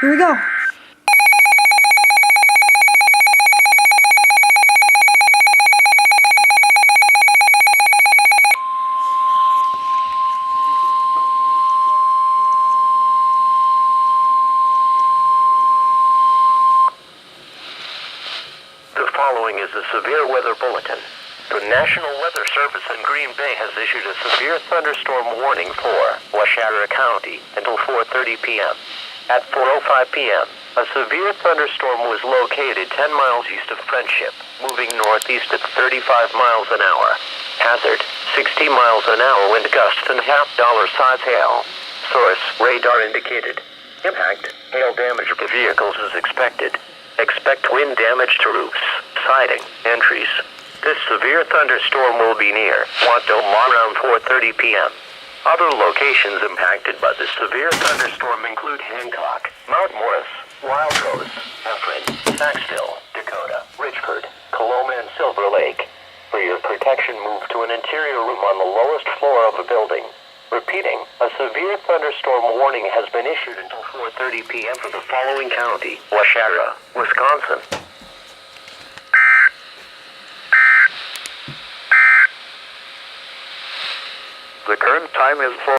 Here we go. The following is a severe weather bulletin. The National Weather Service in Green Bay has issued a severe thunderstorm warning for Washara County until 4:30 p.m. At 4:05 p.m., a severe thunderstorm was located 10 miles east of Friendship, moving northeast at 35 miles an hour. Hazard, 60 miles an hour wind gusts and half-dollar size hail. Source, radar indicated. Impact, hail damage to vehicles is expected. Expect wind damage to roofs, siding, entries. This severe thunderstorm will be near Wanto around 4:30 p.m. Other locations impacted by the severe thunderstorm include Hancock, Mount Morris, Wild Rose, Efren, Saxville, Dakota, Richford, Coloma, and Silver Lake. For your protection, move to an interior room on the lowest floor of a building. Repeating, a severe thunderstorm warning has been issued until 4:30 p.m. for the following county: Washara, Wisconsin. The current time is 4.